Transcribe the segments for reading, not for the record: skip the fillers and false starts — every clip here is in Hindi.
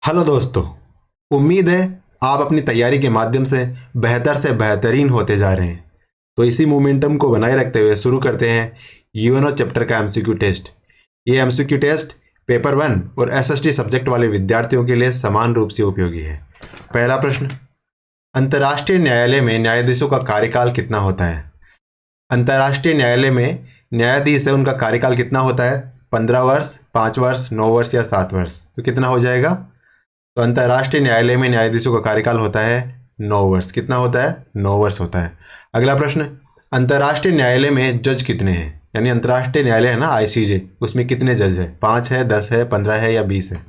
हेलो दोस्तों। उम्मीद है आप अपनी तैयारी के माध्यम से बेहतरीन होते जा रहे हैं। तो इसी मोमेंटम को बनाए रखते हुए शुरू करते हैं यूएनओ चैप्टर का एमसीक्यू टेस्ट। ये एमसीक्यू टेस्ट पेपर 1 और एसएसटी सब्जेक्ट वाले विद्यार्थियों के लिए समान रूप से उपयोगी है। पहला प्रश्न, अंतर्राष्ट्रीय न्यायालय में न्यायाधीशों का कार्यकाल कितना होता है? अंतर्राष्ट्रीय न्यायालय में न्यायाधीश है, उनका कार्यकाल कितना होता है? 15 वर्ष, 5 वर्ष, 9 वर्ष या 7 वर्ष? तो कितना हो जाएगा? तो अंतर्राष्ट्रीय न्यायालय में न्यायाधीशों का कार्यकाल होता है 9 वर्ष। कितना होता है? 9 वर्ष होता है। अगला प्रश्न, अंतर्राष्ट्रीय न्यायालय में जज कितने हैं? यानी अंतर्राष्ट्रीय न्यायालय है ना, आईसीजे, उसमें कितने जज है? 5 है, 10 है, 15 है या 20 है?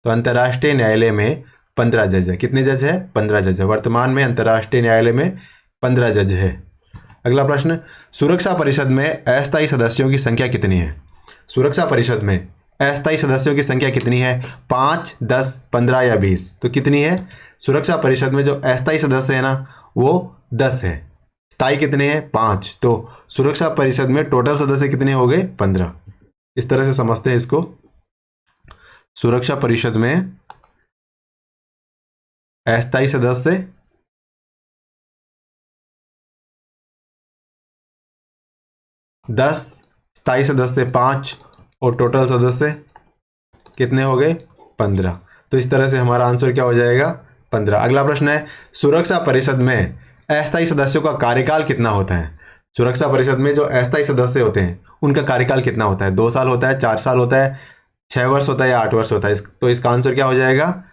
तो अंतर्राष्ट्रीय न्यायालय में 15 जज है। कितने जज है? 15 जज है। वर्तमान में अंतर्राष्ट्रीय न्यायालय में 15 जज है। अगला प्रश्न, सुरक्षा परिषद में अस्थायी सदस्यों की संख्या कितनी है? सुरक्षा परिषद में अस्थायी सदस्यों की संख्या कितनी है? 5, 10, 15 या 20? तो कितनी है? सुरक्षा परिषद में जो अस्थायी सदस्य है ना, वो 10 है। स्थायी कितने हैं? 5। तो सुरक्षा परिषद में टोटल सदस्य कितने हो गए? 15। इस तरह से समझते हैं इसको। सुरक्षा परिषद में अस्थायी सदस्य 10, स्थायी सदस्य 5 और टोटल सदस्य कितने हो गए? 15। तो इस तरह से हमारा आंसर क्या हो जाएगा? 15। अगला प्रश्न है, सुरक्षा परिषद में अस्थायी सदस्यों का कार्यकाल कितना होता है? सुरक्षा परिषद में जो अस्थायी सदस्य होते हैं उनका कार्यकाल कितना होता है? 2 साल होता है, 4 साल होता है, 6 वर्ष होता है या 8 वर्ष होता है? तो इसका आंसर क्या हो जाएगा?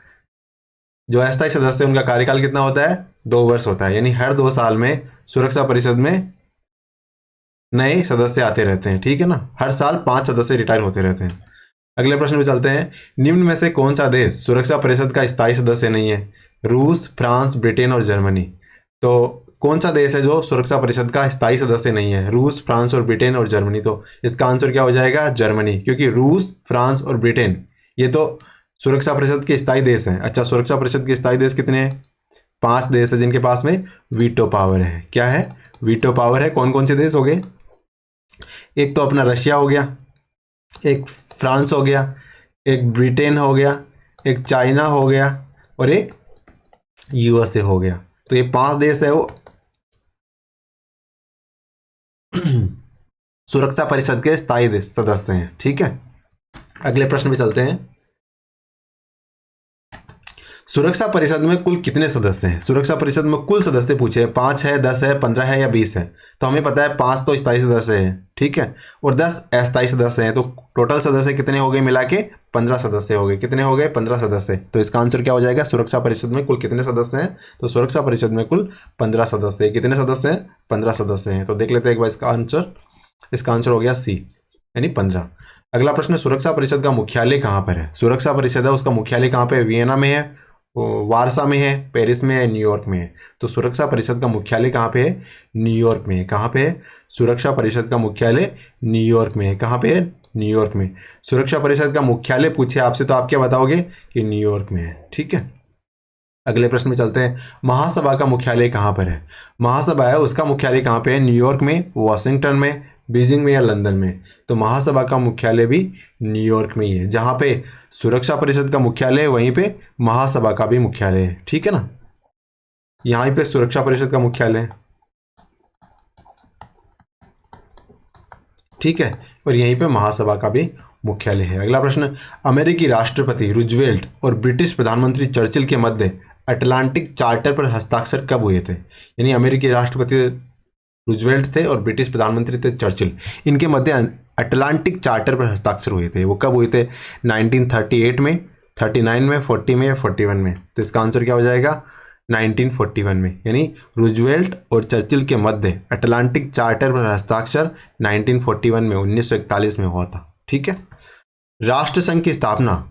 जो अस्थायी सदस्य उनका कार्यकाल कितना होता है? 2 वर्ष होता है। यानी हर 2 साल में सुरक्षा परिषद में नए सदस्य आते रहते हैं। ठीक है ना, हर साल 5 सदस्य रिटायर होते रहते हैं। अगले प्रश्न पे चलते हैं, निम्न में से कौन सा देश सुरक्षा परिषद का स्थायी सदस्य नहीं है? रूस, फ्रांस, ब्रिटेन और जर्मनी। तो कौन सा देश है जो सुरक्षा परिषद का स्थायी सदस्य नहीं है? रूस, फ्रांस और ब्रिटेन और जर्मनी। तो इसका आंसर क्या हो जाएगा? जर्मनी, क्योंकि रूस, फ्रांस और ब्रिटेन ये तो सुरक्षा परिषद के स्थायी देश हैं। अच्छा, सुरक्षा परिषद के स्थायी देश कितने हैं? 5 देश है जिनके पास में वीटो पावर है। क्या है? वीटो पावर है। कौन कौन से देश हो गए? एक तो अपना रशिया हो गया, एक फ्रांस हो गया, एक ब्रिटेन हो गया, एक चाइना हो गया और एक यूएसए हो गया। तो ये 5 देश है वो सुरक्षा परिषद के स्थायी सदस्य हैं। ठीक है, अगले प्रश्न पे चलते हैं, सुरक्षा परिषद में कुल कितने सदस्य हैं? सुरक्षा परिषद में कुल सदस्य पूछे, 5 है, 10 है, 15 है या 20 है? तो हमें पता है 5 तो स्थायी सदस्य हैं, ठीक है, और 10 अस्थायी सदस्य हैं। तो टोटल सदस्य कितने हो गए मिला के? 15 सदस्य हो गए। कितने हो गए? 15 सदस्य। तो इसका आंसर क्या हो जाएगा? सुरक्षा परिषद में कुल कितने सदस्य हैं? तो सुरक्षा परिषद में कुल 15 सदस्य हैं। कितने सदस्य हैं? 15 सदस्य हैं। तो देख लेते हैं एक बार इसका आंसर। इसका आंसर हो गया सी, यानी 15। अगला प्रश्न, सुरक्षा परिषद का मुख्यालय कहाँ पर है? सुरक्षा परिषद है, उसका मुख्यालय कहाँ पे? वियना में है, वारसा में है, पेरिस में है, न्यूयॉर्क में है। तो सुरक्षा परिषद का मुख्यालय कहाँ पे है? न्यूयॉर्क में है। कहाँ पे है? सुरक्षा परिषद का मुख्यालय न्यूयॉर्क में है। कहाँ पे है? न्यूयॉर्क में। सुरक्षा परिषद का मुख्यालय पूछे आपसे तो आप क्या बताओगे? कि न्यूयॉर्क में है। ठीक है, अगले प्रश्न में चलते हैं, महासभा का मुख्यालय कहाँ पर है? महासभा है, उसका मुख्यालय कहाँ पे है? न्यूयॉर्क में, वॉशिंगटन में, बीजिंग में या लंदन में? तो महासभा का मुख्यालय भी न्यूयॉर्क में ही है। जहाँ पे सुरक्षा परिषद का मुख्यालय है वहीं पे महासभा का भी मुख्यालय है। ठीक है ना, यहाँ पे सुरक्षा परिषद का मुख्यालय है, ठीक है, और यहीं पे महासभा का भी मुख्यालय है। अगला प्रश्न, अमेरिकी राष्ट्रपति रूजवेल्ट और ब्रिटिश प्रधानमंत्री चर्चिल के मध्य अटलांटिक चार्टर पर हस्ताक्षर कब हुए थे? यानी अमेरिकी राष्ट्रपति रूजवेल्ट थे और ब्रिटिश प्रधानमंत्री थे चर्चिल, इनके मध्य अटलांटिक चार्टर पर हस्ताक्षर हुए थे। वो कब हुए थे? 1938 में, 39 में, 40 में या 41 में? तो इसका आंसर क्या हो जाएगा? 1941 में। यानी रूजवेल्ट और चर्चिल के मध्य अटलांटिक चार्टर पर हस्ताक्षर 1941 में, 1941 में हुआ था। ठीक है, राष्ट्रसंघ की स्थापना,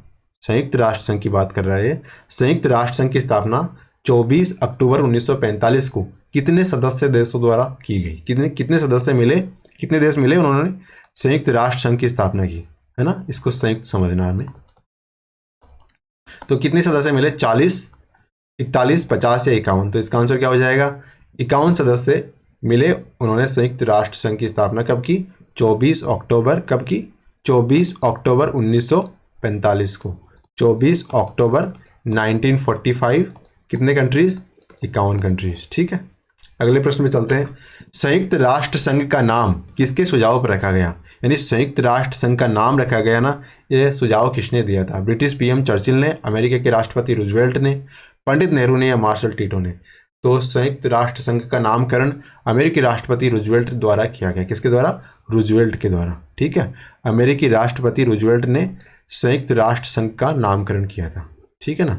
संयुक्त राष्ट्र संघ की बात कर रहा है, संयुक्त राष्ट्र संघ की स्थापना 24 अक्टूबर 1945 को कितने सदस्य देशों द्वारा की गई? कितने सदस्य मिले, कितने देश मिले, उन्होंने संयुक्त राष्ट्र संघ की स्थापना की, है ना, इसको संयुक्त समझना हमें। तो कितने सदस्य मिले? 40, 41, 50 या 51? तो इसका आंसर क्या हो जाएगा? 51 सदस्य मिले, उन्होंने संयुक्त राष्ट्र संघ की स्थापना कब की? 24 अक्टूबर, कब की? 24 अक्टूबर 1945 को, 24 अक्टूबर 1945 कितने कंट्रीज? 51 कंट्रीज। ठीक है, अगले प्रश्न में चलते हैं। संयुक्त राष्ट्र संघ का नाम किसके सुझाव पर रखा गया? यानी संयुक्त राष्ट्र संघ का नाम रखा गया ना, यह सुझाव किसने दिया था? ब्रिटिश पीएम चर्चिल ने, अमेरिका के राष्ट्रपति रूजवेल्ट ने, पंडित नेहरू ने या मार्शल टीटो ने? तो संयुक्त राष्ट्र संघ का नामकरण अमेरिकी राष्ट्रपति रूजवेल्ट द्वारा किया गया। किसके द्वारा? रूजवेल्ट के द्वारा। ठीक है, अमेरिकी राष्ट्रपति रूजवेल्ट ने संयुक्त राष्ट्र संघ का नामकरण किया था। ठीक है ना,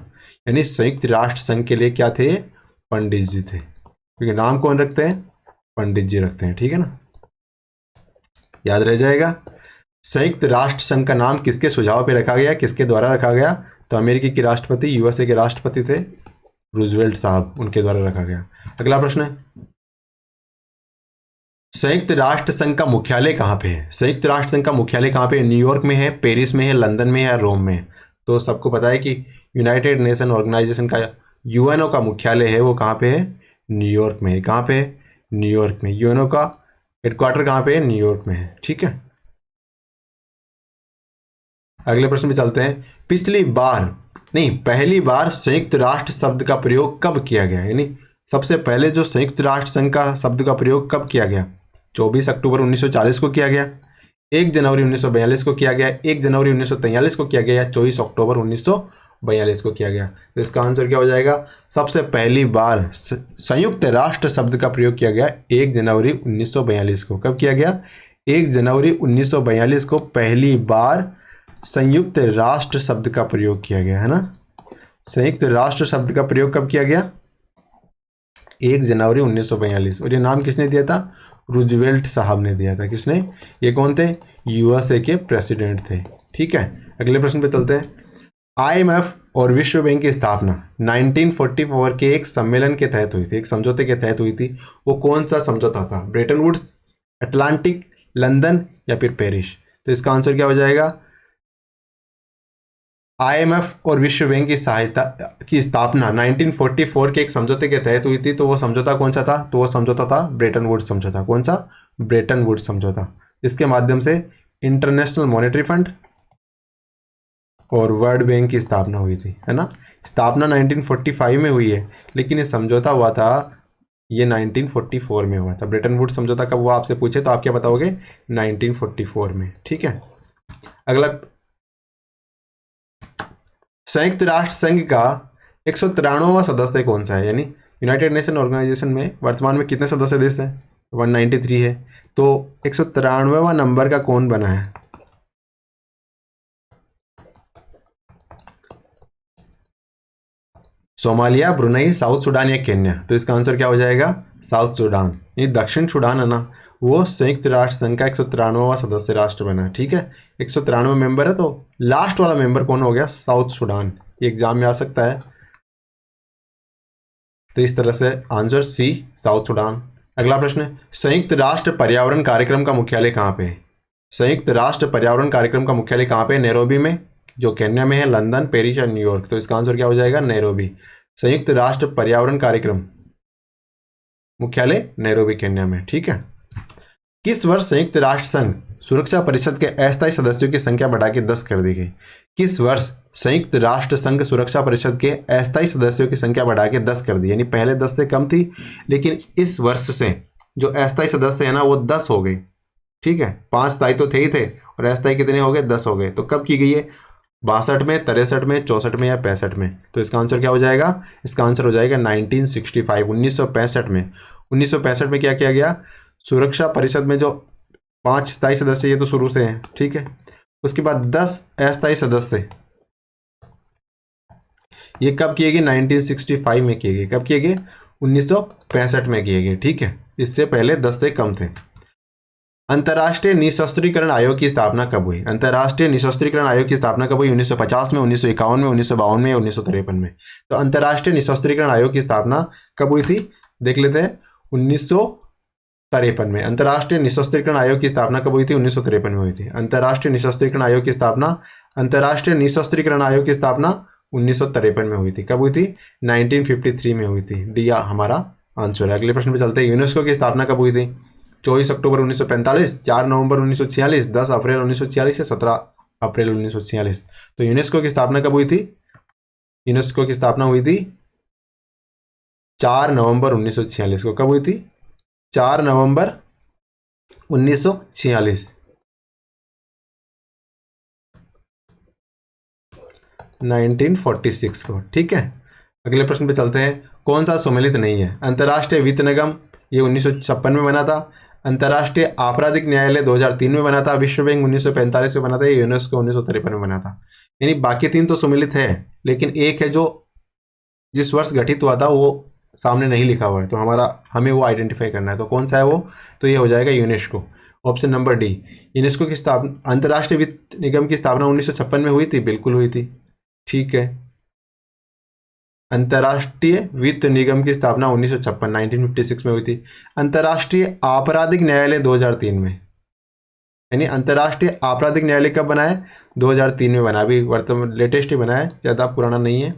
यानी संयुक्त राष्ट्र संघ के लिए क्या थे? पंडित जी थे, क्योंकि नाम कौन रखते हैं? पंडित जी रखते हैं। ठीक है ना, याद रह जाएगा। संयुक्त राष्ट्र संघ का नाम किसके सुझाव पे रखा गया, किसके द्वारा रखा गया? तो अमेरिकी के राष्ट्रपति, यूएसए के राष्ट्रपति थे रूजवेल्ट साहब, उनके द्वारा रखा गया। अगला प्रश्न है, संयुक्त राष्ट्र संघ का मुख्यालय कहाँ पे है? संयुक्त राष्ट्र संघ का मुख्यालय कहाँ पे है? न्यूयॉर्क में है, पेरिस में है, लंदन में है, रोम में है? तो सबको पता है कि यूनाइटेड नेशन ऑर्गेनाइजेशन का, यूएनओ का मुख्यालय है वो कहाँ पे है? न्यूयॉर्क में है। कहाँ पे है? न्यूयॉर्क में। यूएनओ का हेडक्वार्टर कहाँ पे है? न्यूयॉर्क में है। ठीक है, अगले प्रश्न में चलते हैं। पहली बार संयुक्त राष्ट्र शब्द का प्रयोग कब किया गया? यानी सबसे पहले जो संयुक्त राष्ट्र संघ का शब्द का प्रयोग कब किया गया? 24 अक्टूबर 1940 को किया गया, 1 जनवरी 1942 को किया गया, 1 जनवरी 1943 को किया गया, या 24 अक्टूबर 1942 को किया गया? तो इसका आंसर क्या हो जाएगा? सबसे पहली बार संयुक्त राष्ट्र शब्द का प्रयोग किया गया 1 जनवरी 1942 को। कब किया गया? 1 जनवरी 1942 को पहली बार संयुक्त राष्ट्र शब्द का प्रयोग किया गया, है ना। संयुक्त राष्ट्र शब्द का प्रयोग कब किया गया? 1 जनवरी 1942। और ये नाम किसने दिया था? रूजवेल्ट साहब ने दिया था। किसने? ये कौन थे? यूएसए के प्रेसिडेंट थे। ठीक है, अगले प्रश्न पे चलते हैं। आईएमएफ और विश्व बैंक की स्थापना 1944 के एक सम्मेलन के तहत हुई थी, एक समझौते के तहत हुई थी। वो कौन सा समझौता था? ब्रेटन वुड्स, अटलांटिक, लंदन या फिर पेरिस? तो इसका आंसर क्या हो जाएगा? आईएमएफ और विश्व बैंक की स्थापना 1944 के एक समझौते के तहत हुई थी। तो वो समझौता कौन सा था? तो वो समझौता था ब्रेटन वुड्स समझौता। कौन सा? ब्रेटन वुड्स समझौता। इसके माध्यम से इंटरनेशनल मॉनेटरी फंड और वर्ल्ड बैंक की स्थापना हुई थी, है ना। स्थापना 1945 में हुई है, लेकिन ये समझौता हुआ था, ये 1944 में हुआ था। ब्रेटन वुड्स समझौता कब हुआ आपसे पूछे तो आप क्या बताओगे? 1944 में। ठीक है, अगला, संयुक्त राष्ट्र संघ का 193वां सदस्य कौन सा है? यानी यूनाइटेड नेशन ऑर्गेनाइजेशन में वर्तमान में कितने सदस्य देश हैं? 193 है। तो 193वां नंबर का कौन बना है? सोमालिया, ब्रुनई, साउथ सुडान या केन्या? तो इसका आंसर क्या हो जाएगा? South Sudan. ये दक्षिण सुडान है ना, वो संयुक्त राष्ट्र संघ का 193वां सदस्य राष्ट्र बना। ठीक है, 193 मेंबर है, तो लास्ट वाला मेंबर कौन हो गया? South Sudan. ये एग्जाम में आ सकता है। तो इस तरह से आंसर सी, साउथ सुडान। अगला प्रश्न, संयुक्त राष्ट्र पर्यावरण कार्यक्रम का मुख्यालय कहाँ पे है? संयुक्त राष्ट्र पर्यावरण कार्यक्रम का मुख्यालय कहाँ पे है? नैरोबी में, जो केन्या में है, लंदन, पेरिस या न्यूयॉर्क? तो इसका आंसर क्या हो जाएगा? नैरोबी। संयुक्त राष्ट्र पर्यावरण कार्यक्रम मुख्यालय नैरोबी, केन्या में। ठीक है, किस वर्ष संयुक्त राष्ट्र संघ सुरक्षा परिषद के अस्थायी सदस्यों की संख्या बढ़ा के 10 कर दी गई? किस वर्ष संयुक्त राष्ट्र संघ सुरक्षा परिषद के अस्थायी सदस्यों की संख्या बढ़ा के 10 कर दी? यानी पहले 10 से कम थी, लेकिन इस वर्ष से जो अस्थायी सदस्य है ना, वो 10 हो गए। ठीक है, 5 स्थायी तो थे ही थे, और अस्थायी कितने हो गए? 10 हो गए। तो कब की गई है? 62 में, 63 में, 64 में या 65 में? तो इसका आंसर क्या हो जाएगा? इसका आंसर हो जाएगा 1965, 1965 में। 1965 में क्या किया गया? सुरक्षा परिषद में जो 5 स्थायी सदस्य, ये तो शुरू से हैं, ठीक है, उसके बाद 10 अस्थायी सदस्य, ये कब किए गए? 1965 में किए गए। कब किए गए? 1965 में किए गए। ठीक है, इससे पहले 10 से कम थे। अंतर्राष्ट्रीय निशस्त्रीकरण आयोग की स्थापना कब हुई? अंतर्राष्ट्रीय निशस्त्रीकरण आयोग की स्थापना कब हुई? 1950 में, 1951 में, 1952 में या 1953 में? तो अंतर्राष्ट्रीय निशस्त्रीकरण आयोग की स्थापना कब हुई थी? देख लेते हैं, 1953 में। अंतर्राष्ट्रीय निशस्त्रीकरण आयोग की स्थापना कब हुई थी? 1953 में हुई थी। अंतर्राष्ट्रीय निशस्त्रीकरण आयोग की स्थापना 1953 में हुई थी। कब हुई थी? 1953 में हुई थी। डी हमारा आंसर है। अगले प्रश्न पे चलते हैं। यूनेस्को की स्थापना कब हुई थी? 24 अक्टूबर 1945, 4 नवंबर 1946, 10 अप्रैल 1946 या 17 अप्रैल 1946? तो यूनेस्को की स्थापना कब हुई थी? यूनेस्को की स्थापना हुई थी 4 नवंबर 1946 को। कब हुई थी? 4 नवंबर 1946, 1946 को। ठीक है, अगले प्रश्न पे चलते हैं। कौन सा सुमेलित नहीं है? अंतर्राष्ट्रीय वित्त निगम, ये 1956 में बना था। अंतर्राष्ट्रीय आपराधिक न्यायालय 2003 में बना था। विश्व बैंक 1945 में बना था। यूनेस्को 1953 में बना था। यानी बाकी 3 तो सुमेलित है, लेकिन एक है जो जिस वर्ष गठित हुआ था वो सामने नहीं लिखा हुआ है, तो हमें वो आइडेंटिफाई करना है। तो कौन सा है वो? तो ये हो जाएगा UNESCO, option number D. UNESCO की स्थापना, अंतर्राष्ट्रीय वित्त निगम की स्थापना 1956 में हुई थी, बिल्कुल हुई थी। ठीक है, अंतर्राष्ट्रीय वित्त निगम की स्थापना 1956 1956 में हुई थी। अंतर्राष्ट्रीय आपराधिक न्यायालय 2003 में, यानी अंतर्राष्ट्रीय आपराधिक न्यायालय कब बना है? 2003 में बना, अभी वर्तमान लेटेस्ट ही बना है, ज़्यादा पुराना नहीं है।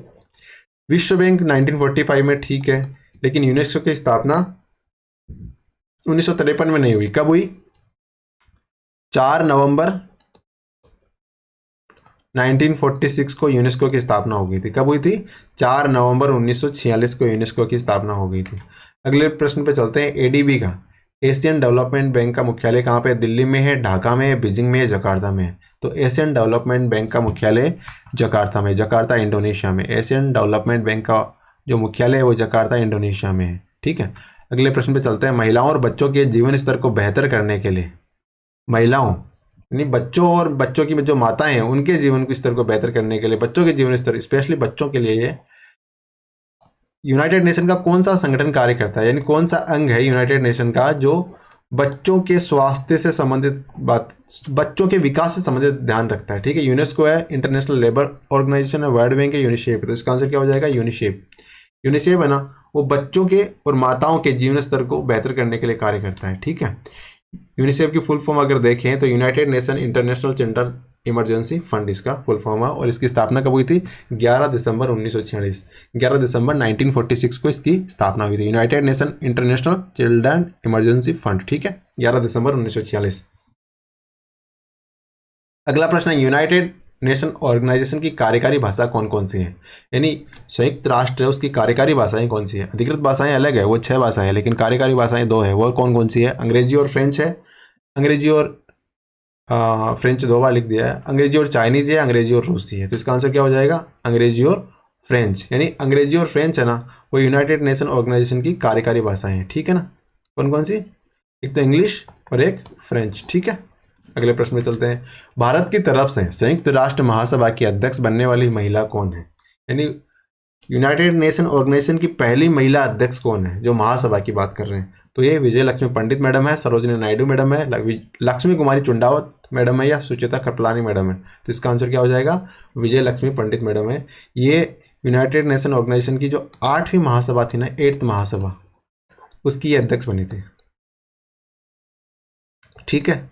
विश्व बैंक 1945 में, ठीक है, लेकिन यूनेस्को की स्थापना 1953 में नहीं हुई। कब हुई? 4 नवंबर 1946 को यूनेस्को की स्थापना हो गई थी। कब हुई थी? 4 नवंबर 1946 को यूनेस्को की स्थापना हो गई थी। अगले प्रश्न पे चलते हैं। एडीबी का, एशियन डेवलपमेंट बैंक का मुख्यालय कहाँ पे? दिल्ली में है, ढाका में है, बीजिंग में है, जकार्ता में है। तो एशियन डेवलपमेंट बैंक का मुख्यालय जकार्ता में, जकार्ता इंडोनेशिया में। एशियन डेवलपमेंट बैंक का जो मुख्यालय है वो जकार्ता इंडोनेशिया में है। ठीक है, अगले प्रश्न पे चलते हैं। महिलाओं और बच्चों के जीवन स्तर को बेहतर करने के लिए, महिलाओं यानी बच्चों और बच्चों की जो माताएं हैं उनके जीवन के स्तर को बेहतर करने के लिए, बच्चों के जीवन स्तर, स्पेशली बच्चों के लिए, ये यूनाइटेड नेशन का कौन सा संगठन कार्य करता है? यानी कौन सा अंग है यूनाइटेड नेशन का जो बच्चों के स्वास्थ्य से संबंधित बात, बच्चों के विकास से संबंधित ध्यान रखता है? ठीक है, यूनेस्को है, इंटरनेशनल लेबर ऑर्गेनाइजेशन है, वर्ल्ड बैंक है, यूनिसेफ है। तो इसका आंसर क्या हो जाएगा? यूनिसेफ। यूनिसेफ है ना, वो बच्चों के और माताओं के जीवन स्तर को बेहतर करने के लिए कार्य करता है। ठीक है, यूनिसेफ की फुल फॉर्म अगर देखें तो United nation international children emergency fund इसका फुल फॉर्म है, और इसकी स्थापना कब हुई थी? 11 दिसंबर 1946, 11 दिसंबर 1946 को इसकी स्थापना हुई थी। United nation international children emergency fund, ठीक है, 11 दिसंबर 1946। अगला प्रश्न है, यूनाइटेड नेशन ऑर्गेनाइजेशन की कार्यकारी भाषा कौन कौन सी है? यानी संयुक्त राष्ट्र है, उसकी कार्यकारी भाषाएं कौन सी है? अधिकृत भाषाएं अलग है, वो 6 भाषाएं हैं, लेकिन कार्यकारी भाषाएं 2 है। वो कौन कौन सी है? अंग्रेजी और फ्रेंच है। अंग्रेजी और फ्रेंच 2 बार लिख दिया है। अंग्रेजी और चाइनीज है, अंग्रेजी और रूसी है। तो इसका आंसर क्या हो जाएगा? अंग्रेजी और फ्रेंच। यानी अंग्रेजी और फ्रेंच है ना, वो यूनाइटेड नेशन ऑर्गेनाइजेशन की कार्यकारी भाषाएं हैं। ठीक है ना, कौन कौन सी? एक तो इंग्लिश और एक फ्रेंच। ठीक है, अगले प्रश्न में चलते हैं। भारत की तरफ से संयुक्त राष्ट्र महासभा की अध्यक्ष बनने वाली महिला कौन है? यानी यूनाइटेड नेशन ऑर्गेनाइजेशन की पहली महिला अध्यक्ष कौन है जो महासभा की बात कर रहे हैं? तो ये विजय लक्ष्मी पंडित मैडम है, सरोजिनी नायडू मैडम है, लक्ष्मी कुमारी चुंडावत मैडम है, या सुचिता कृपलानी मैडम है। तो इसका आंसर क्या हो जाएगा? विजय लक्ष्मी पंडित मैडम है। ये यूनाइटेड नेशन ऑर्गेनाइजेशन की जो 8वीं महासभा थी ना, 8th महासभा, उसकी ये अध्यक्ष बनी थी। ठीक है,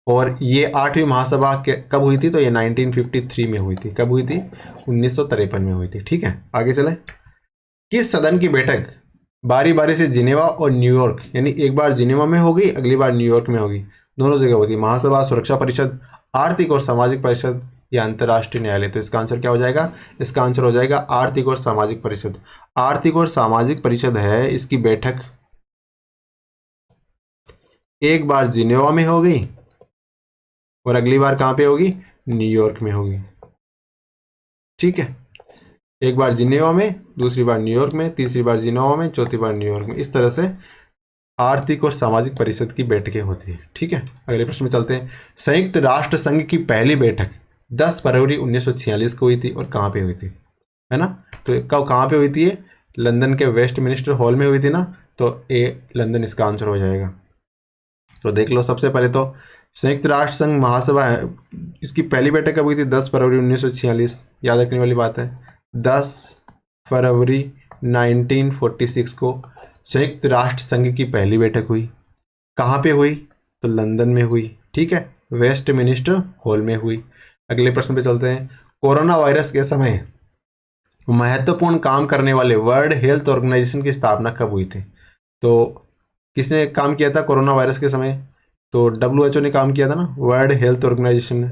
और ये 8वीं महासभा कब हुई थी? तो ये 1953 में हुई थी। कब हुई थी? 1953 में हुई थी। ठीक है, आगे चले। किस सदन की बैठक बारी बारी से जिनेवा और न्यूयॉर्क, यानी एक बार जिनेवा में होगी, अगली बार न्यूयॉर्क में होगी, दोनों जगह होती है? महासभा, सुरक्षा परिषद, आर्थिक और सामाजिक परिषद, या अंतर्राष्ट्रीय न्यायालय? तो इसका आंसर क्या हो जाएगा? इसका आंसर हो जाएगा आर्थिक और सामाजिक परिषद। आर्थिक और सामाजिक परिषद है, इसकी बैठक एक बार जिनेवा में होगी और अगली बार कहाँ पे होगी? न्यूयॉर्क में होगी। ठीक है, एक बार जिनेवा में, दूसरी बार न्यूयॉर्क में, तीसरी बार जिनेवा में, चौथी बार न्यूयॉर्क में। इस तरह से आर्थिक और सामाजिक परिषद की बैठकें होती है। ठीक है, अगले प्रश्न में चलते हैं। संयुक्त राष्ट्र संघ की पहली बैठक 10 फरवरी 1946 को हुई थी, और कहाँ पे हुई थी? है ना, तो कब कहाँ पे हुई थी? ये लंदन के वेस्टमिनिस्टर हॉल में हुई थी ना, तो ए लंदन इसका आंसर हो जाएगा। तो देख लो, सबसे पहले तो संयुक्त राष्ट्र संघ महासभा है, इसकी पहली बैठक कब हुई थी? 10 फरवरी 1946, याद रखने वाली बात है। 10 फरवरी 1946 को संयुक्त राष्ट्र संघ की पहली बैठक हुई। कहाँ पे हुई? तो लंदन में हुई। ठीक है, वेस्टमिनिस्टर हॉल में हुई। अगले प्रश्न पे चलते हैं। कोरोना वायरस के समय महत्वपूर्ण काम करने वाले वर्ल्ड हेल्थ ऑर्गेनाइजेशन की स्थापना कब हुई थी? तो किसने काम किया था कोरोना वायरस के समय? तो WHO ने काम किया था ना, वर्ल्ड हेल्थ ऑर्गेनाइजेशन ने।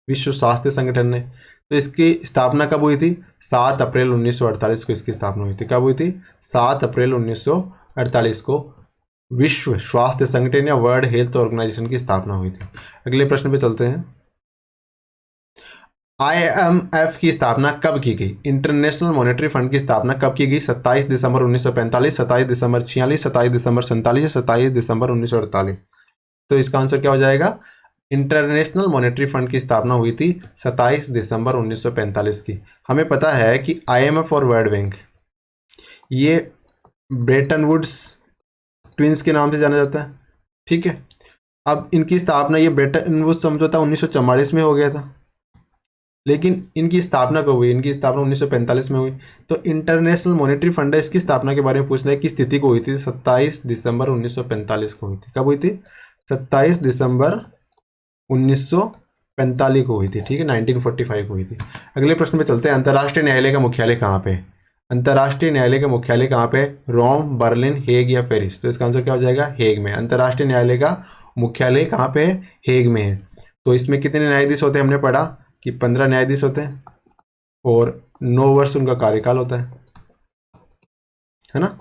विश्व स्वास्थ्य संगठन ने। तो इसकी स्थापना कब हुई थी? 7 अप्रैल 1948 को इसकी स्थापना हुई थी। कब हुई थी? 7 अप्रैल 1948 को विश्व स्वास्थ्य संगठन या वर्ल्ड हेल्थ ऑर्गेनाइजेशन की स्थापना हुई थी। अगले प्रश्न पे चलते हैं। IMF की स्थापना कब की गई? इंटरनेशनल मॉनेटरी फंड की स्थापना कब की गई? 27 दिसंबर 1945, 27 दिसंबर 46, 27 दिसंबर 47, 27 दिसंबर 1948। तो इसका आंसर क्या हो जाएगा? इंटरनेशनल मॉनेटरी फंड की स्थापना हुई थी 27 दिसंबर 1945 की। हमें पता है कि IMF और वर्ल्ड बैंक ये ब्रेटन वुड्स ट्विंस के नाम से जाना जाता है, ठीक है। अब इनकी स्थापना, ये ब्रेटन वुड्स समझौता 1944 में हो गया था, लेकिन इनकी स्थापना कब हुई? इनकी स्थापना 1945 में हुई। तो इंटरनेशनल मॉनेटरी फंड है, इसकी स्थापना के बारे में पूछना है कि स्थिति को हुई थी 27 दिसंबर 1945 को हुई थी। कब हुई थी? 27 दिसंबर 1945 को हुई थी, ठीक है, 1945 को हुई थी। अगले प्रश्न पे चलते हैं। अंतर्राष्ट्रीय न्यायालय का मुख्यालय कहाँ पे है? अंतर्राष्ट्रीय न्यायालय का मुख्यालय कहाँ पे? रोम, बर्लिन, हेग या पेरिस? तो इसका आंसर क्या हो जाएगा? हेग में। अंतर्राष्ट्रीय न्यायालय का मुख्यालय कहाँ पे है? हेग में है। तो इसमें कितने न्यायाधीश होते हैं? हमने पढ़ा कि 15 न्यायाधीश होते हैं और 9 वर्ष उनका कार्यकाल होता है ना।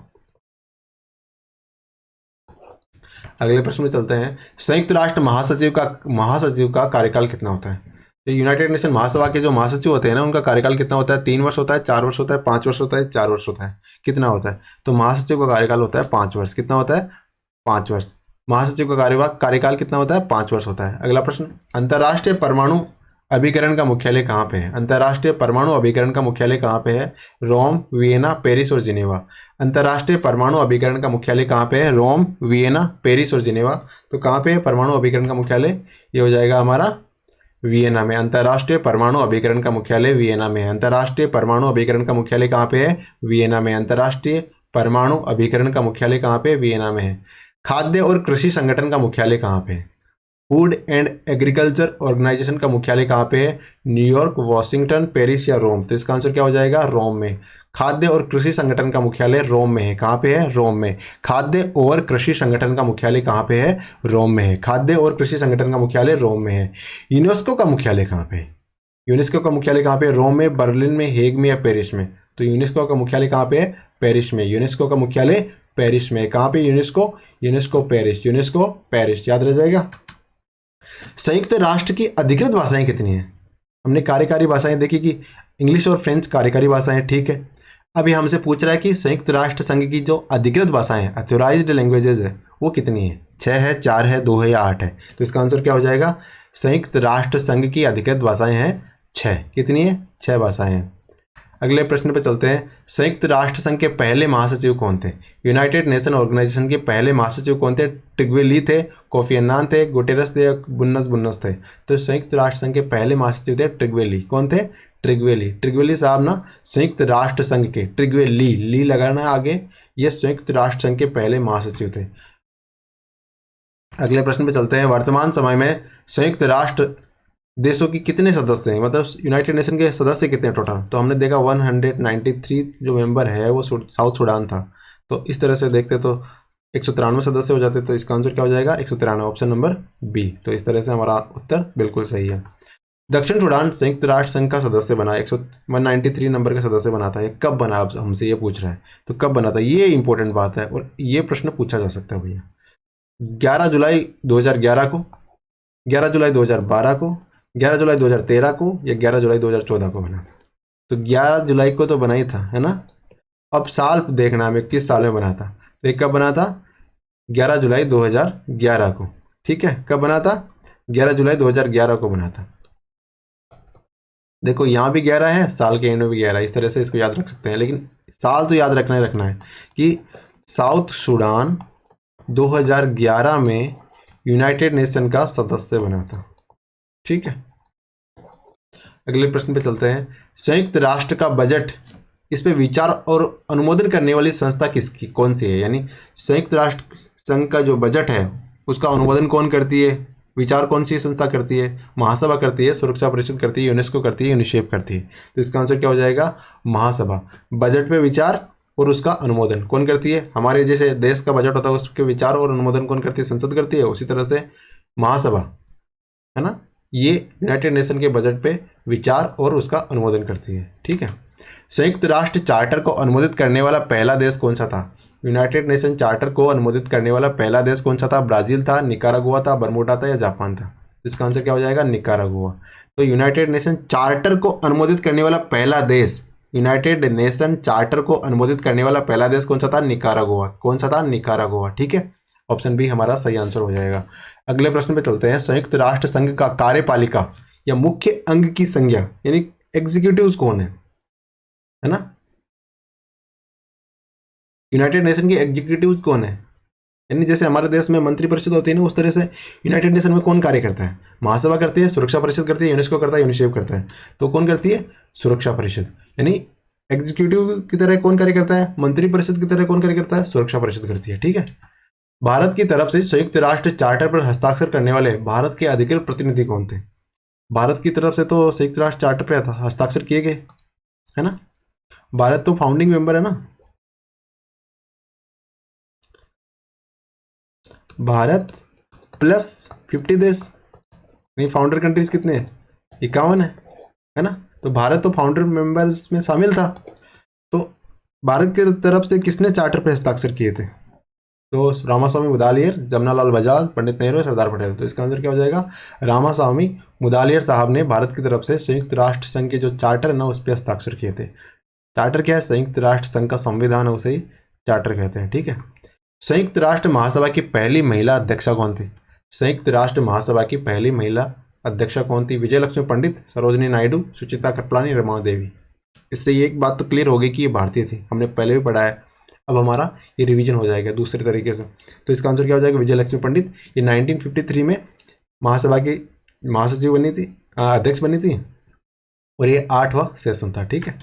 अगले प्रश्न में चलते हैं। संयुक्त राष्ट्र महासचिव का कार्यकाल कितना होता है? तो यूनाइटेड नेशन महासभा के जो महासचिव होते हैं ना, उनका कार्यकाल कितना होता है? 3 वर्ष होता है, 4 वर्ष होता है, 5 वर्ष होता है, 4 वर्ष होता है। कितना होता है? तो महासचिव का कार्यकाल होता है 5 वर्ष। कितना होता है? 5 वर्ष। महासचिव का कार्यकाल कितना होता है? 5 वर्ष होता है। अगला प्रश्न। अंतर्राष्ट्रीय परमाणु अभिकरण का मुख्यालय कहाँ पे है? अंतर्राष्ट्रीय परमाणु अभिकरण का मुख्यालय कहाँ पे है? रोम, वियना, पेरिस और जिनेवा। अंतर्राष्ट्रीय परमाणु अभिकरण का मुख्यालय कहाँ पे है? रोम, वियना, पेरिस और जिनेवा। तो कहाँ पे है परमाणु अभिकरण का मुख्यालय? ये हो जाएगा हमारा वियना में। अंतर्राष्ट्रीय परमाणु अभिकरण का मुख्यालय वियना में है। अंतर्राष्ट्रीय परमाणु अभिकरण का मुख्यालय कहाँ पे है? वियना में। अंतर्राष्ट्रीय परमाणु अभिकरण का मुख्यालय कहाँ पे? वियना में है। खाद्य और कृषि संगठन का मुख्यालय कहाँ पे है? फूड एंड एग्रीकल्चर ऑर्गेनाइजेशन का मुख्यालय कहाँ पे है? न्यूयॉर्क, वॉशिंगटन, पेरिस या रोम? तो इसका आंसर क्या हो जाएगा? रोम में। खाद्य और कृषि संगठन का मुख्यालय रोम में है। कहाँ पे है? रोम में। खाद्य और कृषि संगठन का मुख्यालय कहाँ पे है? रोम में है। खाद्य और कृषि संगठन का मुख्यालय रोम में है। यूनेस्को का मुख्यालय कहाँ पे है? यूनेस्को का मुख्यालय कहाँ पे है? रोम में, बर्लिन में, हेग में या पेरिस में? तो यूनेस्को का मुख्यालय कहाँ पे है? पेरिस में। यूनेस्को का मुख्यालय पेरिस में। कहाँ पे UNESCO? UNESCO Paris. UNESCO Paris, याद रह जाएगा। संयुक्त राष्ट्र की अधिकृत भाषाएं कितनी हैं? हमने कार्यकारी भाषाएं देखी कि इंग्लिश और फ्रेंच कार्यकारी भाषाएं, ठीक है। अभी हमसे पूछ रहा है कि संयुक्त राष्ट्र संघ की जो अधिकृत भाषाएं हैं, अथोराइज्ड लैंग्वेजेस है, वो कितनी है? 6 है, 4 है, 2 है या 8 है? तो इसका आंसर क्या हो जाएगा? संयुक्त राष्ट्र संघ की अधिकृत भाषाएं हैं 6। कितनी है? 6 भाषाएं हैं। अगले प्रश्न पे चलते हैं। संयुक्त राष्ट्र संघ के पहले महासचिव कौन थे? यूनाइटेड नेशन ऑर्गेनाइजेशन के पहले महासचिव कौन थे? ट्रिग्वे ली थे, कोफी अन्नान थे, गुटेरस थे या बुन्नस थे? तो संयुक्त राष्ट्र संघ के पहले महासचिव थे ट्रिग्वे ली। कौन थे? ट्रिग्वे ली। ट्रिग्वे ली साहब ना संयुक्त राष्ट्र संघ के, ट्रिग्वे ली लगाना है आगे, ये संयुक्त राष्ट्र संघ के पहले महासचिव थे। अगले प्रश्न पे चलते हैं। वर्तमान समय में संयुक्त राष्ट्र देशों की कितने सदस्य हैं? मतलब यूनाइटेड नेशन के सदस्य कितने टोटल? तो हमने देखा 193 जो मेंबर है वो साउथ सूडान था। तो इस तरह से देखते तो 193 सदस्य हो जाते। तो इसका आंसर क्या हो जाएगा? 193, ऑप्शन नंबर बी। तो इस तरह से हमारा उत्तर बिल्कुल सही है। दक्षिण सूडान संयुक्त राष्ट्र संघ का सदस्य बना, 193 नंबर का सदस्य बना था। ये कब बना? अब हमसे ये पूछ रहा है, तो कब बना था? ये इंपॉर्टेंट बात है और ये प्रश्न पूछा जा सकता है भैया। 11 जुलाई 2011 को, 11 जुलाई 2012 को, 11 जुलाई 2013 को या 11 जुलाई 2014 को बना था? तो 11 जुलाई को तो बना ही था, है ना। अब साल देखना हमें किस साल में बना था। तो ये कब बना था? 11 जुलाई 2011 को, ठीक है। कब बना था? 11 जुलाई 2011 को बना था। देखो यहाँ भी 11 है, साल के एंड में भी 11 है, इस तरह से इसको याद रख सकते हैं। लेकिन साल तो याद रखना है कि साउथ सूडान 2011 में यूनाइटेड नेशन का सदस्य बना था, ठीक है। अगले प्रश्न पे चलते हैं। संयुक्त राष्ट्र का बजट, इस पे विचार और अनुमोदन करने वाली संस्था किसकी, कौन सी है? यानी संयुक्त राष्ट्र संघ का जो बजट है उसका अनुमोदन कौन करती है? विचार कौन सी संस्था करती है? महासभा करती है, सुरक्षा परिषद करती है, यूनेस्को करती है, यूनिसेफ करती है? तो इसका आंसर क्या हो जाएगा? महासभा। बजट पे विचार और उसका अनुमोदन कौन करती है? हमारे जैसे देश का बजट होता है उसके विचार और अनुमोदन कौन करती है? संसद करती है। उसी तरह से महासभा, है ना, ये यूनाइटेड नेशन के बजट पे विचार और उसका अनुमोदन करती है। ठीक है, संयुक्त राष्ट्र चार्टर को अनुमोदित करने वाला पहला देश कौन सा था? यूनाइटेड नेशन चार्टर को अनुमोदित करने वाला पहला देश कौन सा था? ब्राजील था, निकारागुआ था, बरमूडा था या जापान था? इसका आंसर क्या हो जाएगा? निकारागुआ। तो यूनाइटेड नेशन चार्टर को अनुमोदित करने वाला पहला देश, यूनाइटेड नेशन चार्टर को अनुमोदित करने वाला पहला देश कौन सा था? निकारागुआ। कौन सा था? निकारागुआ। ठीक है, ऑप्शन बी हमारा सही आंसर हो जाएगा। अगले प्रश्न पे चलते हैं। संयुक्त राष्ट्र संघ का कार्यपालिका या मुख्य अंग की संज्ञा यानी एग्जीक्यूटिव कौन है ना? यूनाइटेड नेशन की एग्जीक्यूटिव कौन है? यानी जैसे हमारे देश में मंत्रिपरिषद होती है ना, उस तरह से यूनाइटेड नेशन में कौन कार्य करता है? महासभा करती है, सुरक्षा परिषद करती है, यूनेस्को करता है, यूनिसेफ करता है। तो कौन करती है? सुरक्षा परिषद। यानी एग्जीक्यूटिव की तरह कौन कार्य करता है? मंत्रिपरिषद की तरह कौन कार्य करता है? सुरक्षा परिषद करती है। ठीक है, भारत की तरफ से संयुक्त राष्ट्र चार्टर पर हस्ताक्षर करने वाले भारत के अधिकृत प्रतिनिधि कौन थे? भारत की तरफ से तो संयुक्त राष्ट्र चार्टर पर हस्ताक्षर किए गए, है ना? भारत तो फाउंडिंग मेंबर है ना। भारत प्लस 50 देश, यानी फाउंडर कंट्रीज कितने हैं? 51 है ना? तो भारत तो फाउंडर मेंबर्स में शामिल था। तो भारत की तरफ से किसने चार्टर पर हस्ताक्षर किए थे? तो रामास्वामी मुदालियर, जमनालाल बजाज, पंडित नेहरू, सरदार पटेल। तो इसका आंसर क्या हो जाएगा? रामास्वामी मुदालियर साहब ने भारत की तरफ से संयुक्त राष्ट्र संघ के जो चार्टर है ना, उस पर हस्ताक्षर किए थे। चार्टर क्या है? संयुक्त राष्ट्र संघ का संविधान है, उसे ही चार्टर कहते हैं। ठीक है, संयुक्त राष्ट्र महासभा की पहली महिला अध्यक्षा कौन थी? संयुक्त राष्ट्र महासभा की पहली महिला अध्यक्षा कौन थी? विजय लक्ष्मी पंडित, सरोजिनी नायडू, सुचित्रा कृपलानी, रमा देवी। इससे ये एक बात तो क्लियर होगी कि ये भारतीय थी, हमने पहले भी पढ़ा है। अब हमारा ये रिवीजन हो जाएगा दूसरे तरीके से। तो इसका आंसर क्या हो जाएगा? विजय लक्ष्मी पंडित। ये 1953 में महासभा की महासचिव बनी थी, अध्यक्ष बनी थी, और ये 8वां सेशन था। ठीक है,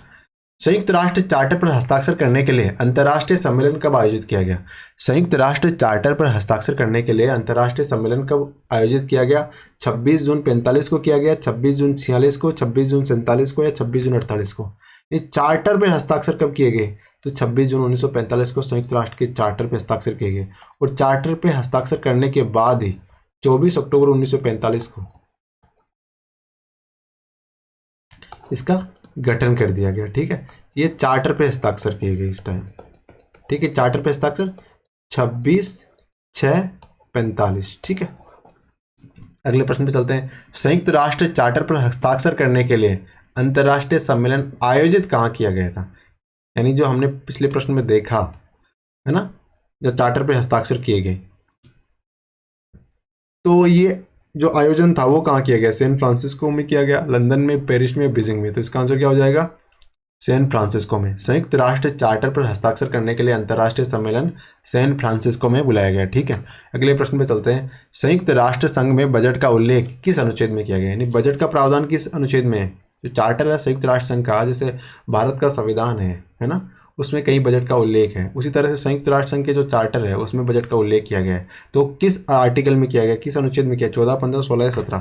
संयुक्त राष्ट्र चार्टर पर हस्ताक्षर करने के लिए अंतर्राष्ट्रीय सम्मेलन कब आयोजित किया गया? संयुक्त राष्ट्र चार्टर पर हस्ताक्षर करने के लिए अंतर्राष्ट्रीय सम्मेलन कब आयोजित किया गया? 26 जून 45 को किया गया, 26 जून 46 को, 26 जून 47 को या 26 जून 48 को? ये चार्टर पर हस्ताक्षर कब किए गए? तो 26 जून 1945 को संयुक्त राष्ट्र के चार्टर पर हस्ताक्षर किए गए, और चार्टर पर हस्ताक्षर करने के बाद ही 24 अक्टूबर 1945 को इसका गठन कर दिया गया। ठीक है, ये चार्टर पे हस्ताक्षर किए गए इस टाइम। ठीक है, चार्टर पे हस्ताक्षर 26/6/45। ठीक है, अगले प्रश्न पे चलते हैं। संयुक्त राष्ट्र चार्टर पर हस्ताक्षर करने के लिए अंतर्राष्ट्रीय सम्मेलन आयोजित कहाँ किया गया था? यानी जो हमने पिछले प्रश्न में देखा है ना, जो चार्टर पे हस्ताक्षर किए गए, तो ये जो आयोजन था वो कहाँ किया गया? सैन फ्रांसिस्को में किया गया, लंदन में, पेरिस में, बीजिंग में। तो इसका आंसर क्या हो जाएगा? सैन फ्रांसिस्को में। संयुक्त राष्ट्र चार्टर पर हस्ताक्षर करने के लिए अंतर्राष्ट्रीय सम्मेलन सैन फ्रांसिस्को में बुलाया गया। ठीक है, अगले प्रश्न पे चलते हैं। संयुक्त राष्ट्र संघ में बजट का उल्लेख किस अनुच्छेद में किया गया? यानी बजट का प्रावधान किस अनुच्छेद में है? जो चार्टर है संयुक्त राष्ट्र संघ का, जैसे भारत का संविधान है ना, उसमें कहीं बजट का उल्लेख है। उसी तरह से संयुक्त राष्ट्र संघ के जो चार्टर है उसमें बजट का उल्लेख किया गया है। तो किस आर्टिकल में किया गया, किस अनुच्छेद में किया? 14, 15, 16 या 17?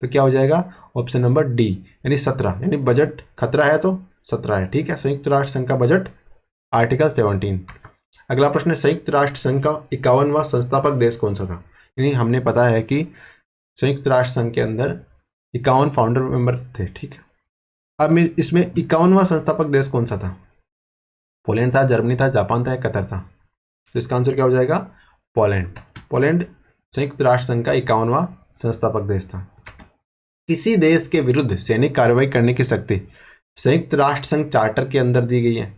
तो क्या हो जाएगा? ऑप्शन नंबर डी, यानी 17। यानी बजट खतरा है तो 17 है। ठीक है, संयुक्त राष्ट्र संघ का बजट आर्टिकल 17। अगला प्रश्न है, संयुक्त राष्ट्र संघ का 51वां संस्थापक देश कौन सा था? यानी हमने पता है कि संयुक्त राष्ट्र संघ के अंदर 51 फाउंडर मेंबर थे। ठीक है, अब इसमें 51वां संस्थापक देश कौन सा था? पोलैंड था, जर्मनी था, जापान था या कतर था? तो इसका आंसर क्या हो जाएगा? पोलैंड। पोलैंड संयुक्त राष्ट्र संघ का 51वां संस्थापक देश था। किसी देश के विरुद्ध सैनिक कार्रवाई करने की शक्ति संयुक्त राष्ट्र संघ चार्टर के अंदर दी गई है,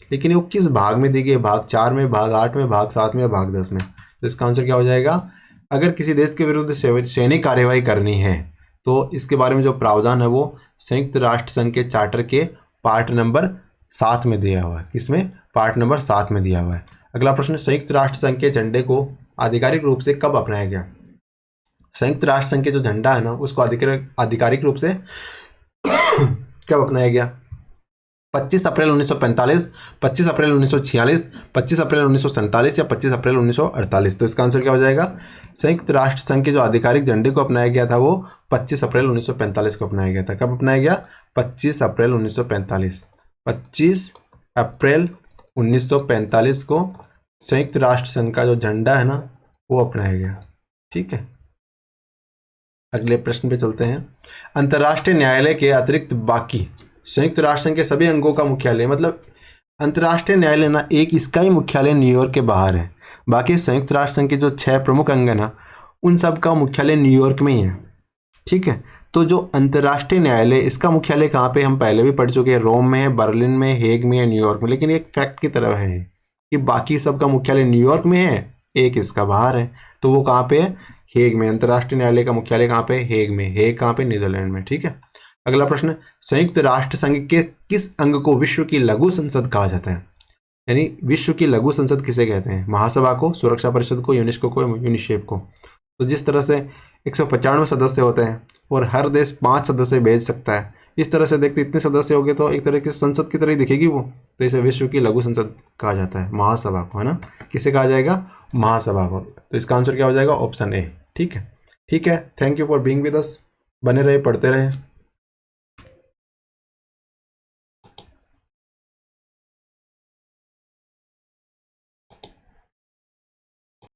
लेकिन वो किस भाग में दी गई है? भाग 4 में, भाग 8 में, भाग 7 में या भाग 10 में? तो इसका आंसर क्या हो जाएगा? अगर किसी देश के विरुद्ध सैनिक कार्रवाई करनी है तो इसके बारे में जो प्रावधान है वो संयुक्त राष्ट्र संघ के चार्टर के पार्ट नंबर 7 में दिया हुआ है। किसमें? पार्ट नंबर 7 में दिया हुआ है। अगला प्रश्न, संयुक्त राष्ट्र संघ के झंडे को आधिकारिक रूप से कब अपनाया गया? संयुक्त राष्ट्र संघ के जो झंडा है ना, उसको आधिकारिक रूप से कब अपनाया गया? 25 अप्रैल 1945, 25 अप्रैल 1946, 25 अप्रैल 1947 या 25 अप्रैल 1948? तो इसका आंसर क्या हो जाएगा? संयुक्त राष्ट्र संघ के जो आधिकारिक झंडे को अपनाया गया था वो 25 अप्रैल 1945 को अपनाया गया था। कब अपनाया गया? 25 अप्रैल 1945। 25 अप्रैल 1945 को संयुक्त राष्ट्र संघ का जो झंडा है ना वो अपनाया गया। ठीक है, अगले प्रश्न पे चलते हैं। अंतर्राष्ट्रीय न्यायालय के अतिरिक्त बाकी संयुक्त राष्ट्र संघ के सभी अंगों का मुख्यालय, मतलब अंतर्राष्ट्रीय न्यायालय ना एक इसका ही मुख्यालय न्यूयॉर्क के बाहर है, बाकी संयुक्त राष्ट्र संघ के जो 6 प्रमुख अंग है ना उन सब का मुख्यालय न्यूयॉर्क में ही है। ठीक है, तो जो अंतर्राष्ट्रीय न्यायालय इसका मुख्यालय कहाँ पे, हम पहले भी पढ़ चुके हैं, रोम में है, बर्लिन में, हेग में है, न्यूयॉर्क में। लेकिन एक फैक्ट की तरह है कि बाकी सब का मुख्यालय न्यूयॉर्क में है, एक इसका बाहर है, तो वो कहाँ पे है, हेग में। अंतर्राष्ट्रीय न्यायालय का मुख्यालय कहाँ पे, हेग में। हेग कहाँ पे, नीदरलैंड में। ठीक है, अगला प्रश्न, संयुक्त राष्ट्र संघ के किस अंग को विश्व की लघु संसद कहा जाता है? यानी विश्व की लघु संसद किसे कहते हैं? महासभा को, सुरक्षा परिषद को, यूनेस्को को, यूनिसेफ को। तो जिस तरह से 195 सदस्य होते हैं और हर देश 5 सदस्य भेज सकता है, इस तरह से देखते इतने सदस्य हो गए तो एक तरह की संसद की तरह ही दिखेगी वो, तो इसे विश्व की लघु संसद कहा जाता है, महासभा को, है ना। किसे कहा जाएगा? महासभा को। तो इसका आंसर क्या हो जाएगा? Option A. ठीक है, ठीक है, thank you for being with us. बने रहे, पढ़ते रहे।